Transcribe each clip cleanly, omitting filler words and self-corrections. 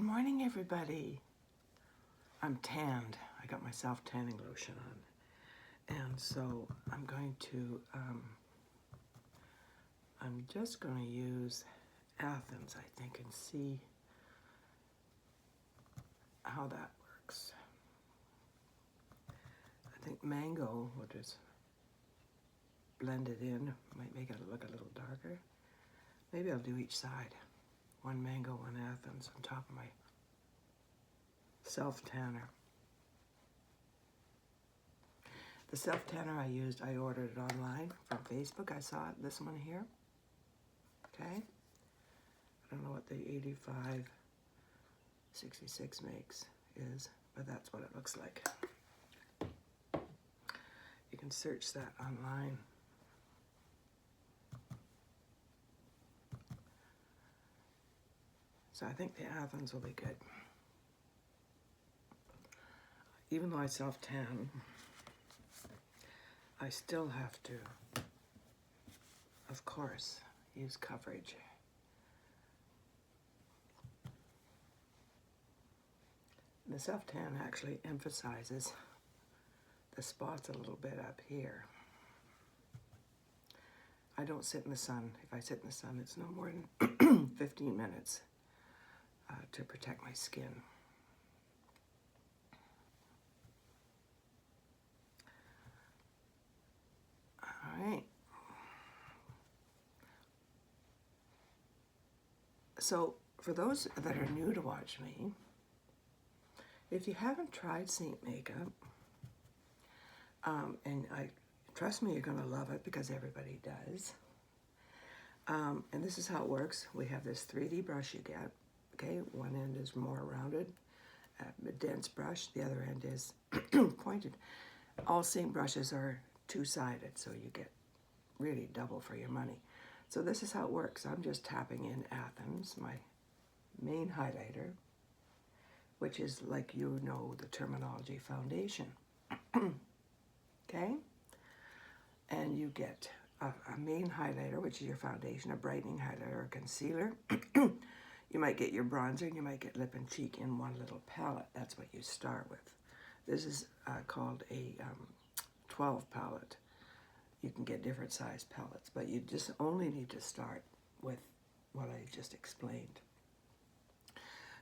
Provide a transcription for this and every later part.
morning, everybody. I'm tanned. I got my self-tanning lotion on. And so I'm going to, I'm just going to use Athens, I think, and see how that works. I think mango will just blend it in, might make it look a little darker. Maybe I'll do each side. One mango, one Athens on top of my self-tanner. The self-tanner I ordered it online from Facebook. I saw it, this one here. Okay. I don't know what the 8566 makes is, but that's what it looks like. You can search that online. So I think the Athens will be good. Even though I self-tan, I still have to, of course, use coverage. The self-tan actually emphasizes the spots a little bit up here. I don't sit in the sun. If I sit in the sun, it's no more than 15 minutes to protect my skin. All right. So for those that are new to watch me, if you haven't tried Saint Makeup, and trust me, you're going to love it because everybody does. And this is how it works. We have this 3D brush you get. Okay, one end is more rounded, a dense brush. The other end is pointed. All Saint brushes are two-sided, so you get really double for your money. So this is how it works. I'm just tapping in Athens, my main highlighter, which is, like you know, the terminology, foundation. Okay? And you get a main highlighter, which is your foundation, a brightening highlighter, a concealer. You might get your bronzer, and you might get lip and cheek in one little palette. That's what you start with. This is called a 12 palette. You can get different size palettes, but you just only need to start with what I just explained.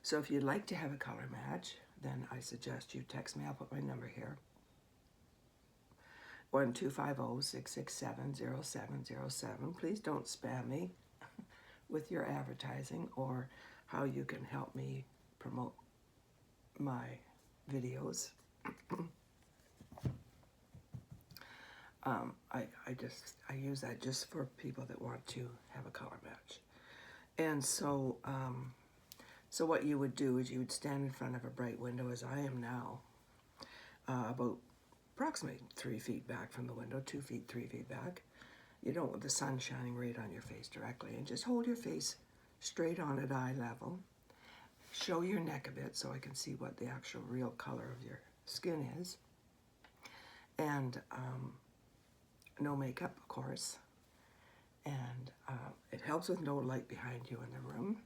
So if you'd like to have a color match, then I suggest you text me. I'll put my number here. 1-250-667-0707. Please don't spam me with your advertising or how you can help me promote my videos. I use that just for people that want to have a color match. And so, so what you would do is you would stand in front of a bright window, as I am now, about approximately 3 feet back from the window, 2 feet, 3 feet back. You don't want the sun shining right on your face directly, and just hold your face straight on at eye level. Show your neck a bit so I can see what the actual real color of your skin is. And no makeup, of course. And it helps with no light behind you in the room.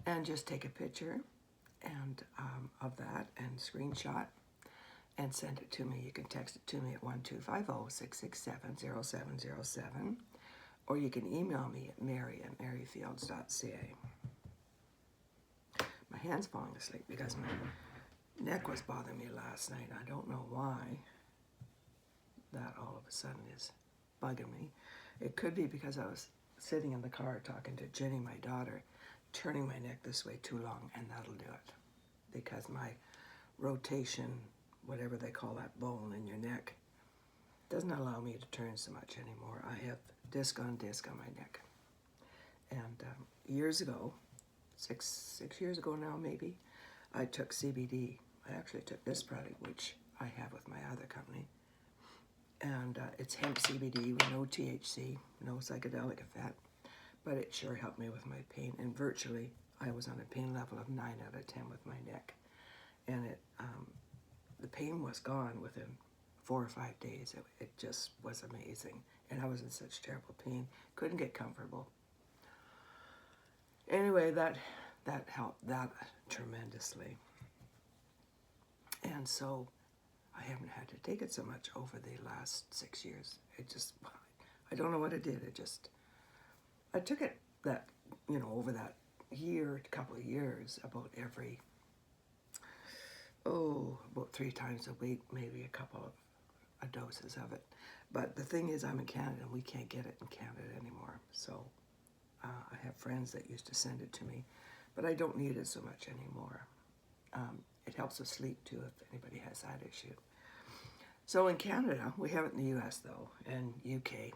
And just take a picture and of that and screenshot and send it to me. You can text it to me at 1-250-667-0707, or you can email me at mary@maryfields.ca. My hand's falling asleep because my neck was bothering me last night. I don't know why that all of a sudden is bugging me. It could be because I was sitting in the car talking to Jenny, my daughter, turning my neck this way too long, and that'll do it. Because my rotation, whatever they call that bone in your neck, doesn't allow me to turn so much anymore. I have disc on my neck. And years ago, six years ago now maybe, I took CBD. I actually took this product, which I have with my other company. And it's hemp CBD with no THC, no psychedelic effect, but it sure helped me with my pain. And virtually, I was on a pain level of 9 out of 10 with my neck. And the pain was gone within 4 or 5 days. It just was amazing. And I was in such terrible pain, couldn't get comfortable. anyway, that helped that tremendously. And so I haven't had to take it so much over the last 6 years. It just, I don't know what it did. I took it that, over that couple of years, about about 3 times a week, maybe a couple of doses of it. But the thing is, I'm in Canada and we can't get it in Canada anymore. So I have friends that used to send it to me, but I don't need it so much anymore. It helps with sleep too, if anybody has that issue. So in Canada, we have it in the US though, and UK.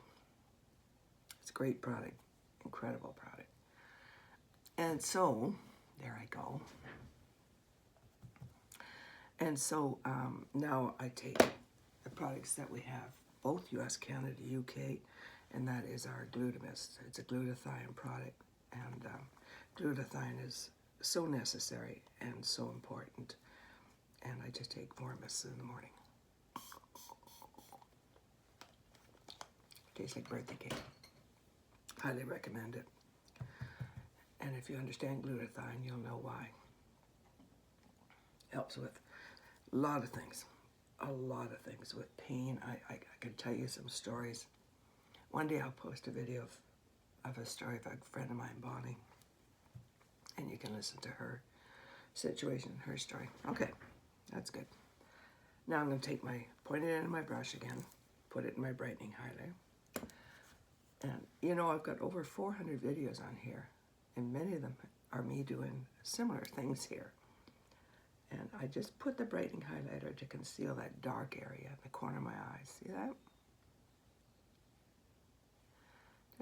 It's a great product, incredible product. And so, there I go. And so now I take the products that we have, both US, Canada, UK, and that is our Glutamist. It's a glutathione product, and glutathione is so necessary and so important. And I just take more mists in the morning. Tastes like birthday cake. Highly recommend it. And if you understand glutathione, you'll know why. Helps with a lot of things. A lot of things with pain. I could tell you some stories. One day I'll post a video of a story of a friend of mine, Bonnie. And you can listen to her situation, her story. Okay, that's good. Now I'm going to take point it into my brush again, put it in my brightening highlight. And I've got over 400 videos on here, and many of them are me doing similar things here. And I just put the brightening highlighter to conceal that dark area in the corner of my eyes. See that?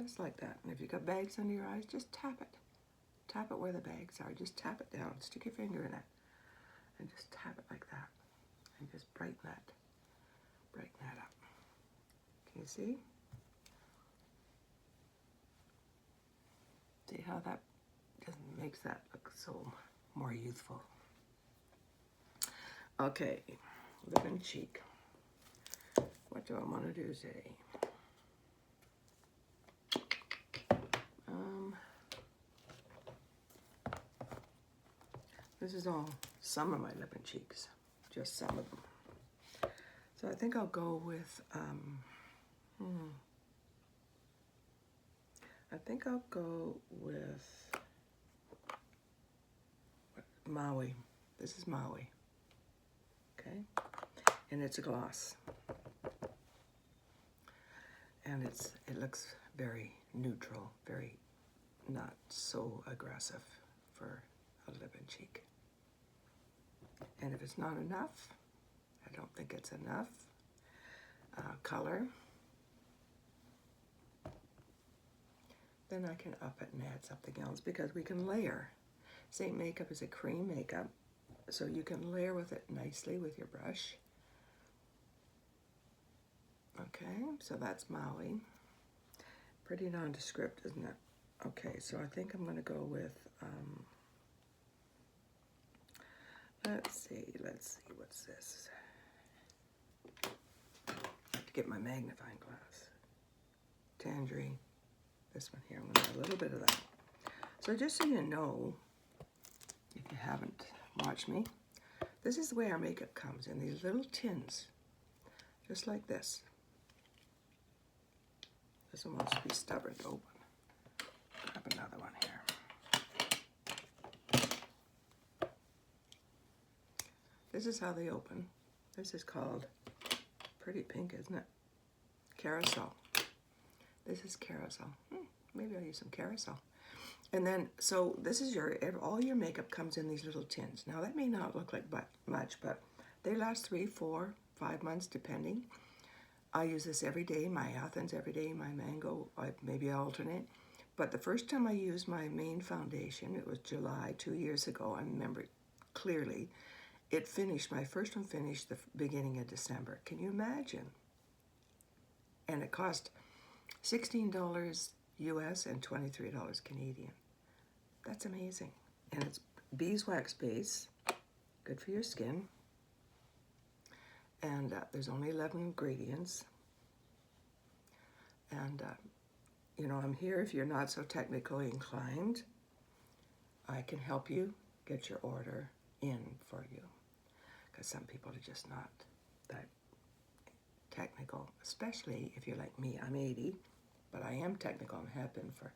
Just like that. And if you've got bags under your eyes, just tap it. Tap it where the bags are. Just tap it down. Stick your finger in it. And just tap it like that. And just brighten that up. Can you see? See how that just makes that look so more youthful. Okay, lip and cheek. What do I want to do today? This is all some of my lip and cheeks, just some of them. So I think I'll go with, Maui. This is Maui, okay? And it's a gloss. And it looks very neutral, very not so aggressive for a lip and cheek. And if it's not enough, I don't think it's enough color, then I can up it and add something else, because we can layer. Saint Makeup is a cream makeup, so you can layer with it nicely with your brush. Okay, so that's Maui. Pretty nondescript, isn't it? Okay, so I think I'm going to go with, let's see, what's this? I have to get my magnifying glass. Tangerine. This one here, I'm going to add a little bit of that. So just so you know, if you haven't watched me, this is the way our makeup comes in these little tins, just like this. This one wants to be stubborn to open. Grab another one here. This is how they open. This is called, pretty pink, isn't it? Carousel. This is Carousel. Maybe I'll use some Carousel. And then, so this is all your makeup comes in these little tins. Now that may not look like much, but they last 3, 4, 5 months depending. I use this every day, my Athens every day, my Mango, maybe I alternate. But the first time I used my main foundation, it was July 2 years ago, I remember clearly. It finished, my first one finished the beginning of December. Can you imagine? And it cost $16 US and $23 Canadian. That's amazing. And it's beeswax base, good for your skin. And there's only 11 ingredients. And, I'm here if you're not so technically inclined. I can help you get your order in for you, because some people are just not that technical, especially if you're like me. I'm 80, but I am technical and have been for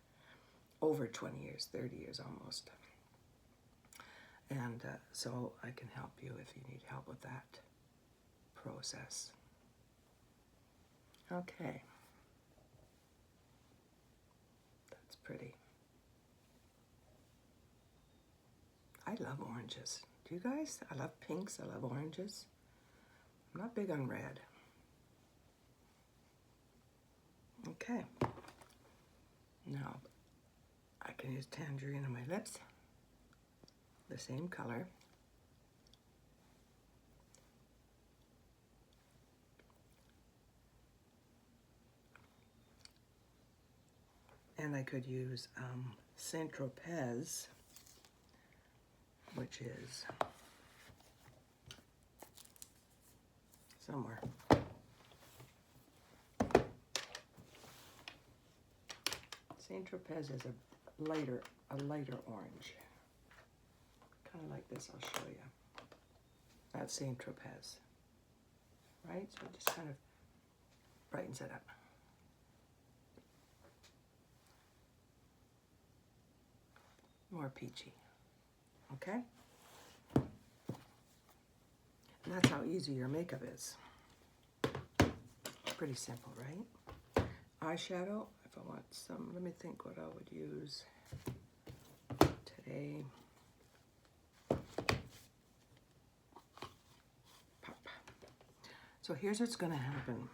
over 20 years, 30 years almost. And so I can help you if you need help with that process. Okay. That's pretty. I love oranges. Do you guys? I love pinks. I love oranges. I'm not big on red. Okay. Now, I can use tangerine on my lips. The same color. And I could use Saint Tropez, which is somewhere. Saint Tropez is a lighter orange. Kind of like this, I'll show you. That's Saint Tropez, right? So it just kind of brightens it up. More peachy, okay? And that's how easy your makeup is. Pretty simple, right? Eyeshadow, if I want some, let me think what I would use today. Pop. So here's what's gonna happen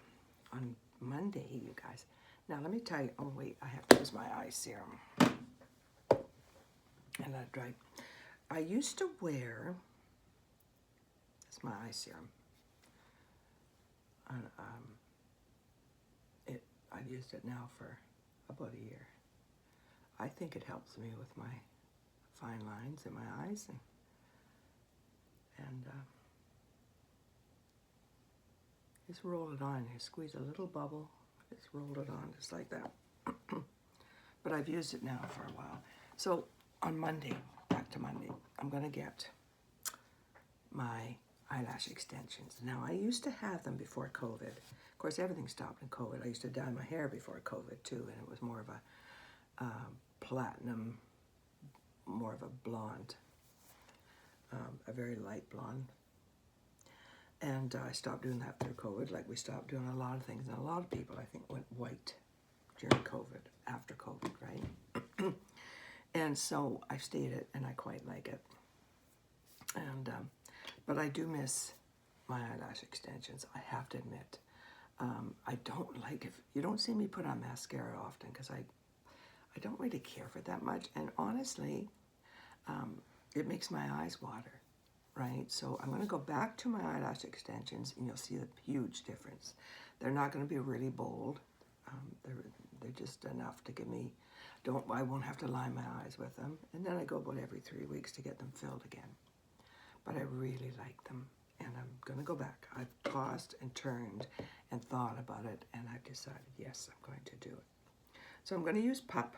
on Monday, you guys. Now let me tell you, oh wait, I have to use my eye serum. And let it dry. I used to wear, it's my eye serum. And, I've used it now for about a year. I think it helps me with my fine lines in my eyes, and just roll it on. You squeeze a little bubble, just roll it on just like that. But I've used it now for a while. So on Monday, back to Monday, I'm gonna get my eyelash extensions. Now I used to have them before COVID. Of course, everything stopped in COVID. I used to dye my hair before COVID too, and it was more of a platinum, more of a blonde, a very light blonde. And I stopped doing that through COVID, like we stopped doing a lot of things. And a lot of people, I think, went white during COVID, after COVID, right? And so I stayed it, and I quite like it. And but I do miss my eyelash extensions, I have to admit. I don't like, if you don't see me put on mascara often, because I don't really care for that much. And honestly, it makes my eyes water, right? So I'm going to go back to my eyelash extensions, and you'll see a huge difference. They're not going to be really bold. They're just enough to give me, I won't have to line my eyes with them. And then I go about every 3 weeks to get them filled again. But I really like them, and I'm going to go back. I've tossed and turned and thought about it, and I've decided, yes, I'm going to do it. So I'm going to use Pup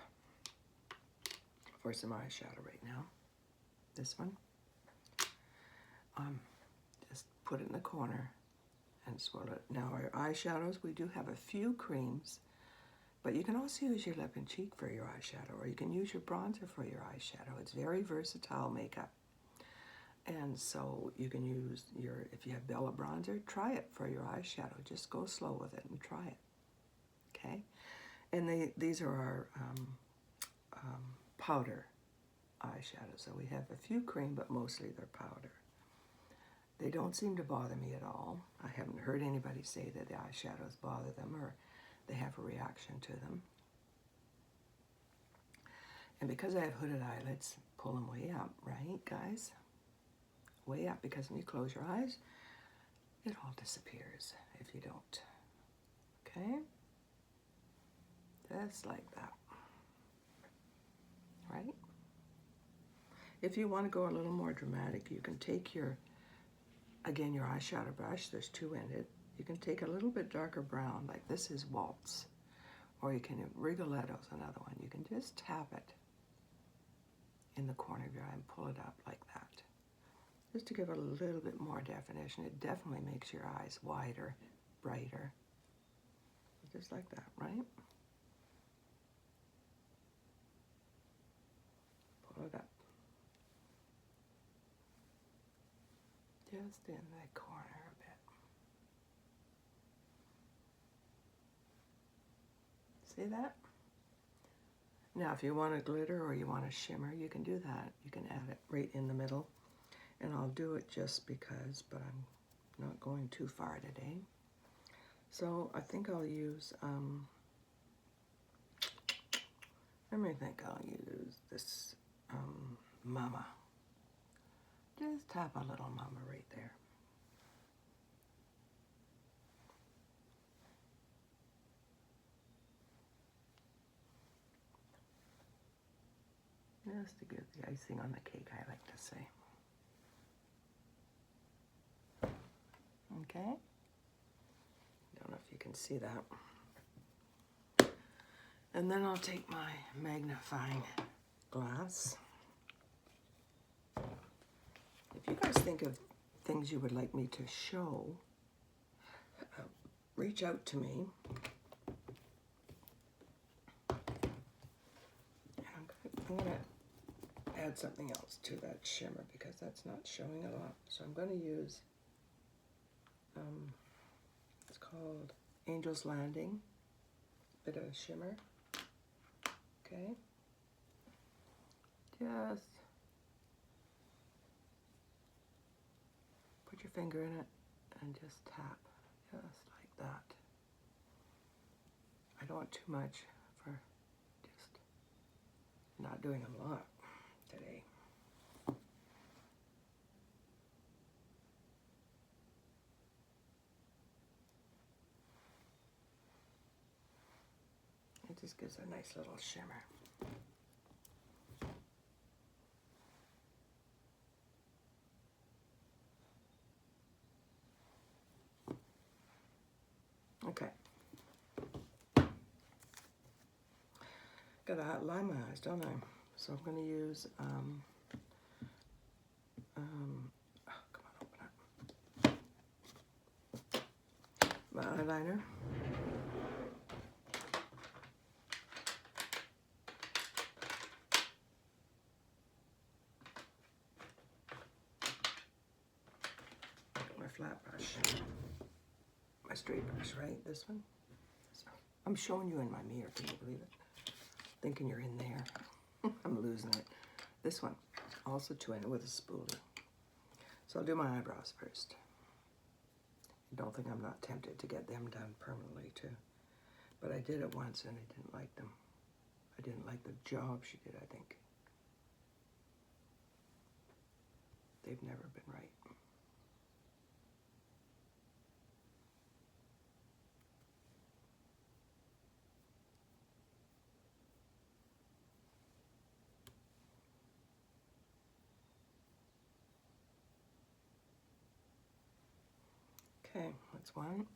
for some eyeshadow right now. This one. Just put it in the corner and swirl it. Now our eyeshadows, we do have a few creams, but you can also use your lip and cheek for your eyeshadow, or you can use your bronzer for your eyeshadow. It's very versatile makeup. And so you can use if you have Bella bronzer, try it for your eyeshadow. Just go slow with it and try it, okay? And these are our powder eyeshadows. So we have a few cream, but mostly they're powder. They don't seem to bother me at all. I haven't heard anybody say that the eyeshadows bother them or they have a reaction to them. And because I have hooded eyelids, pull them way up, right, guys? Way up, because when you close your eyes, it all disappears if you don't. Okay? Just like that. Right? If you want to go a little more dramatic, you can take your eyeshadow brush, there's two in it. You can take a little bit darker brown, like this is Waltz. Or you can, Rigoletto's another one. You can just tap it in the corner of your eye and pull it up like that. Just to give it a little bit more definition. It definitely makes your eyes wider, brighter. Just like that, right? Pull it up. Just in the corner a bit. See that? Now, if you want a glitter or you want a shimmer, you can do that. You can add it right in the middle. And I'll do it just because, but I'm not going too far today. So I think I'll use, let me think I'll use this Mama. Just tap a little Mama right there. Just to give the icing on the cake, I like to say. Okay? Don't know if you can see that. And then I'll take my magnifying glass. If you guys think of things you would like me to show, reach out to me. I'm going to add something else to that shimmer because that's not showing a lot. So I'm going to use, it's called Angel's Landing, bit of shimmer. Okay. Just put your finger in it and just tap, just like that. I don't want too much for just not doing a lot today. It just gives a nice little shimmer. Okay. Gotta line my eyes, don't I? So I'm gonna use, oh, come on, open up. My eyeliner. My flat brush. My straight brush, right? This one. I'm showing you in my mirror, can you believe it? Thinking you're in there. I'm losing it. This one, also twin it with a spoolie. So I'll do my eyebrows first. Don't think I'm not tempted to get them done permanently too. But I did it once and I didn't like them. I didn't like the job she did, I think. They've never been right. Okay, that's one.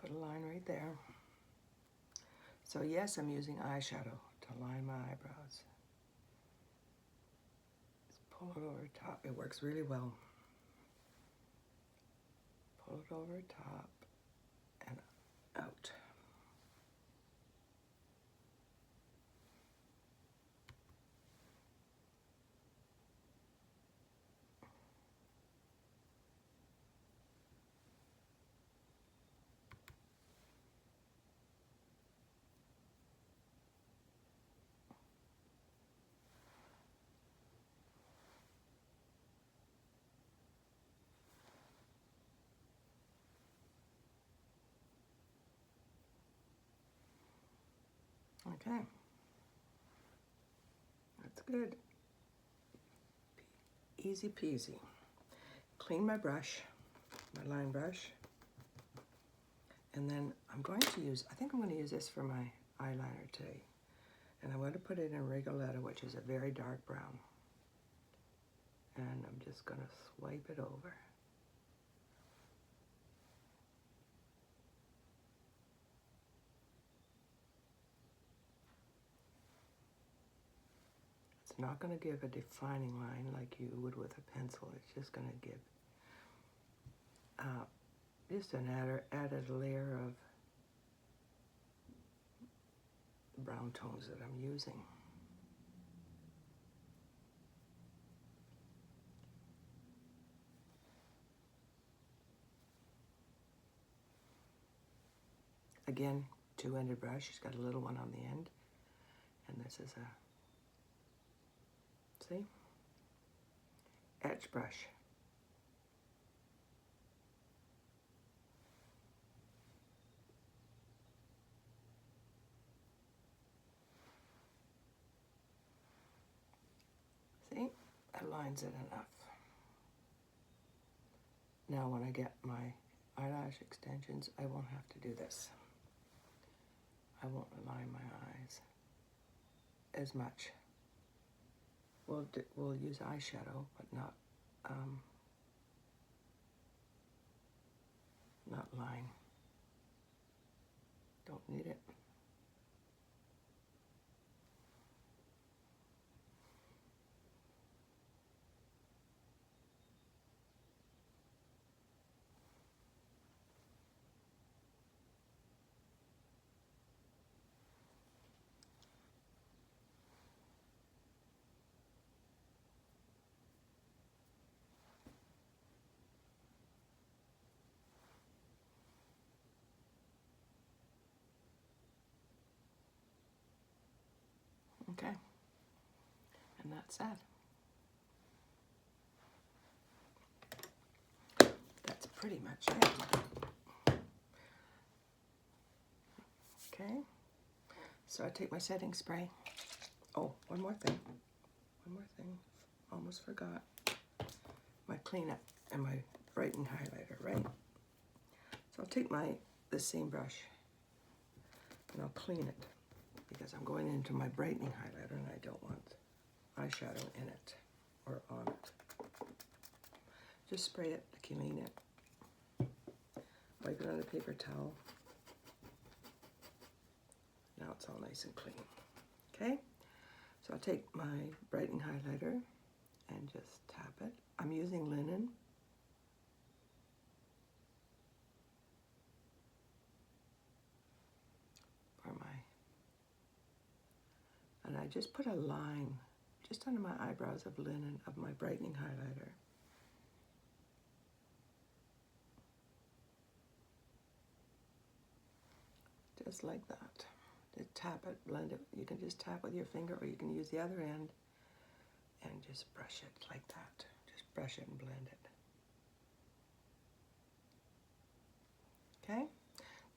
Put a line right there. So yes, I'm using eyeshadow to line my eyebrows. Just pull it over top. It works really well. Pull it over top and out. Okay, that's good. Easy peasy. Clean my brush, my line brush, and then I'm going to use, I think I'm going to use this for my eyeliner today. And I'm going to put it in Rigoletta, which is a very dark brown. And I'm just going to swipe it over. not going to give a defining line like you would with a pencil. It's just going to give just an added layer of brown tones that I'm using. Again, two-ended brush. She's got a little one on the end. And this is a, see? Etch brush. See? That lines it enough. Now when I get my eyelash extensions, I won't have to do this. I won't align my eyes as much. We'll use eyeshadow, but not line. Don't need it. Okay, and that's that. That's pretty much it. Okay, so I take my setting spray. Oh, one more thing. Almost forgot. My cleanup and my brightening highlighter, right? So I'll take this same brush and I'll clean it, because I'm going into my brightening highlighter and I don't want eyeshadow in it or on it. Just spray it, clean it, wipe it on a paper towel. Now it's all nice and clean. Okay, so I'll take my brightening highlighter and just tap it. I'm using linen. And I just put a line just under my eyebrows of linen of my brightening highlighter. Just like that. Just tap it, blend it. You can just tap with your finger, or you can use the other end and just brush it like that. Just brush it and blend it. Okay?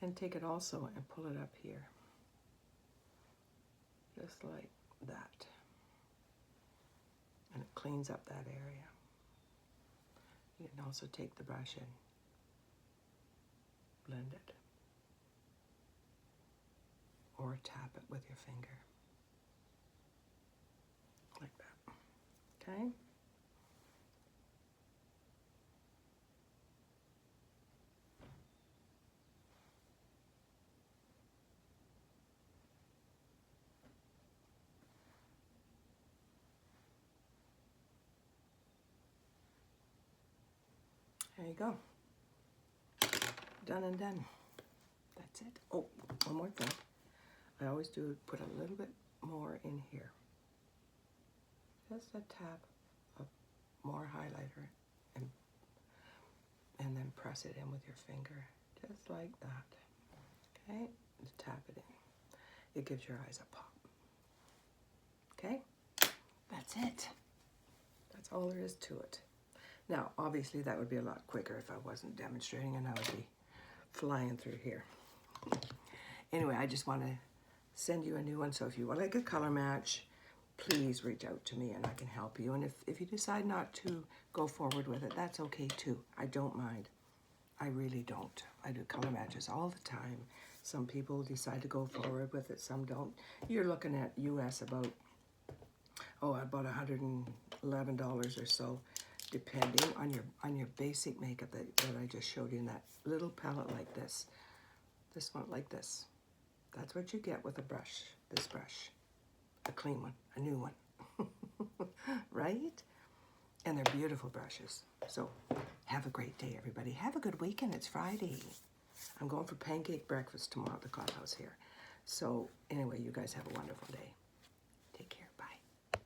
And take it also and pull it up here. Just like that. And it cleans up that area. You can also take the brush and blend it. Or tap it with your finger. Like that. Okay? There you go. Done and done. That's it. Oh, one more thing. I always do put a little bit more in here. Just a tap of more highlighter and then press it in with your finger. Just like that. Okay? Just tap it in. It gives your eyes a pop. Okay? That's it. That's all there is to it. Now, obviously, that would be a lot quicker if I wasn't demonstrating, and I would be flying through here. Anyway, I just want to send you a new one, so if you would like a color match, please reach out to me and I can help you. And if you decide not to go forward with it, that's okay too. I don't mind. I really don't. I do color matches all the time. Some people decide to go forward with it, some don't. You're looking at US about $111 or so, depending on your basic makeup that I just showed you in that little palette like this. This one like this. That's what you get with a brush, this brush. A clean one, a new one. right? And they're beautiful brushes. So have a great day, everybody. Have a good weekend. It's Friday. I'm going for pancake breakfast tomorrow at the clubhouse here. So anyway, you guys have a wonderful day.